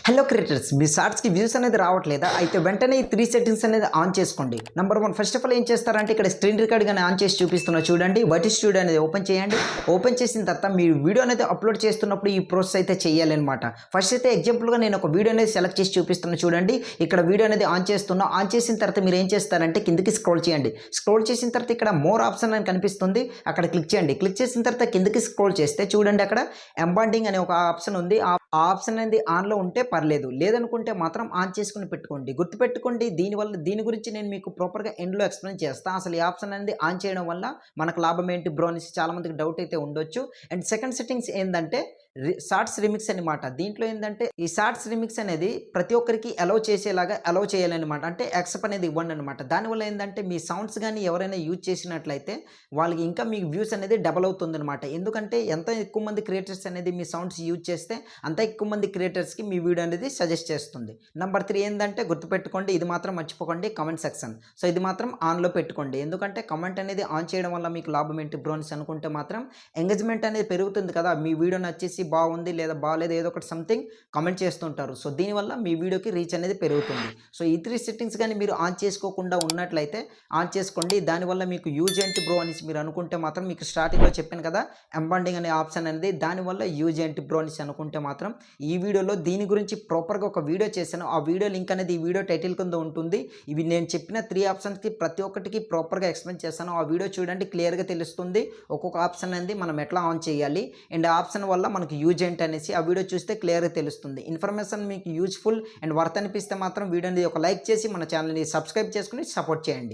Hello creators, మీ షార్ట్స్కి views అనేది రావట్లేదా? అయితే వెంటనే ఈ 3 సెట్టింగ్స్ అనేది ఆన్ చేసుకోండి. నెంబర్ 1, ఫస్ట్ ఆఫ్ ఆల్ ఏం చేస్తారంటే ఇక్కడ స్క్రీన్ రికార్డ్ గానే ఆన్ చేసి చూపిస్తున్నా చూడండి. వైట్ స్టూడియో అనేది ఓపెన్ చేయండి. ఓపెన్ చేసిన తర్వాత మీరు వీడియో అనేది అప్లోడ్ చేస్తున్నప్పుడు ఈ ప్రాసెస్ అయితే చేయాలన్నమాట. ఫస్ట్ అయితే ఎగ్జాంపుల్గా నేను ఒక వీడియో అనేది సెలెక్ట్ చేసి చూపిస్తున్నా చూడండి. ఇక్కడ వీడియో అనేది ఆన్ చేస్తున్నా. ఆన్ చేసిన తర్వాత మీరు ఏం చేస్తారంటే కిందకి స్క్రోల్ చేయండి. స్క్రోల్ చేసిన తర్వాత ఇక్కడ మోర్ ఆప్షన్ అని కనిపిస్తుంది, అక్కడ క్లిక్ చేయండి. క్లిక్ చేసిన తర్వాత కిందకి స్క్రోల్ చేస్తే చూడండి అక్కడ ఎంబాండింగ్ అనే ఒక ఆప్షన్ ఉంది. ఆ ఆప్షన్ అనేది ఆన్లో ఉంటే పర్లేదు, లేదనుకుంటే మాత్రం ఆన్ చేసుకుని పెట్టుకోండి. గుర్తుపెట్టుకోండి, దీని గురించి నేను మీకు ప్రాపర్గా ఎండ్లో ఎక్స్ప్లెయిన్ చేస్తాను. అసలు ఈ ఆప్షన్ అనేది ఆన్ చేయడం వల్ల మనకు లాభం ఏంటి బ్రో అనేసి చాలా మందికి డౌట్ అయితే ఉండొచ్చు. అండ్ సెకండ్ సెట్టింగ్స్ ఏంటంటే షార్ట్స్ రిమిక్స్ అనమాట. దీంట్లో ఏంటంటే ఈ షార్ట్స్ రిమిక్స్ అనేది ప్రతి ఒక్కరికి అలౌ చేసేలాగా అలౌ చేయాలన్నమాట. అంటే యాక్సెప్ట్ అనేది ఇవ్వండి అనమాట. దానివల్ల ఏంటంటే మీ సౌండ్స్ కానీ ఎవరైనా యూజ్ చేసినట్లయితే వాళ్ళకి ఇంకా మీకు వ్యూస్ అనేది డబల్ అవుతుంది అనమాట. ఎందుకంటే ఎంత ఎక్కువ మంది క్రియేటర్స్ అనేది మీ సౌండ్స్ యూజ్ చేస్తే అంత ఎక్కువ మంది క్రియేటర్స్కి మీ వీడియో అనేది సజెస్ట్ చేస్తుంది. నెంబర్ 3 ఏంటంటే గుర్తుపెట్టుకోండి, ఇది మాత్రం మర్చిపోకండి, కమెంట్ సెక్షన్. సో ఇది మాత్రం ఆన్లో పెట్టుకోండి. ఎందుకంటే కమెంట్ అనేది ఆన్ చేయడం వల్ల మీకు లాభం ఏంటి బ్రో అని అనుకుంటే మాత్రం ఎంగేజ్మెంట్ అనేది పెరుగుతుంది కదా. మీ వీడియో నచ్చేసి బాగుంది లేదా బాగాలేదు ఏదో ఒకటి సంథింగ్ కమెంట్ చేస్తుంటారు. సో దీనివల్ల మీ వీడియోకి రీచ్ అనేది పెరుగుతుంది. సో ఈ 3 సెట్టింగ్స్ కానీ మీరు ఆన్ చేసుకోకుండా ఉన్నట్లయితే ఆన్ చేసుకోండి. దానివల్ల మీకు యూజ్ ఏంటి బ్రో అనేసి మీరు అనుకుంటే మాత్రం మీకు స్టార్టింగ్లో చెప్పాను కదా ఎంబాండింగ్ అనే ఆప్షన్ అనేది, దానివల్ల యూజ్ ఏంటి బ్రో అనేసి అనుకుంటే మాత్రం ఈ వీడియోలో దీని గురించి ప్రాపర్గా ఒక వీడియో చేశాను. ఆ వీడియో లింక్ అనేది ఈ వీడియో టైటిల్ కింద ఉంటుంది. ఇవి నేను చెప్పిన 3 ఆప్షన్స్కి ప్రతి ఒక్కటికి ప్రాపర్గా ఎక్స్ప్లెయిన్ చేశాను. ఆ వీడియో చూడండి, క్లియర్గా తెలుస్తుంది ఒక్కొక్క ఆప్షన్ అనేది మనం ఎట్లా ఆన్ చేయాలి అండ్ ఆప్షన్ వల్ల మనకు యూజ్ ఏంటి అనేసి. ఆ వీడియో చూస్తే క్లియర్గా తెలుస్తుంది. ఇన్ఫర్మేషన్ మీకు యూజ్ఫుల్ అండ్ వర్త్ అనిపిస్తే మాత్రం వీడియోని ఒక లైక్ చేసి మన ఛానల్ని సబ్స్క్రైబ్ చేసుకుని సపోర్ట్ చేయండి.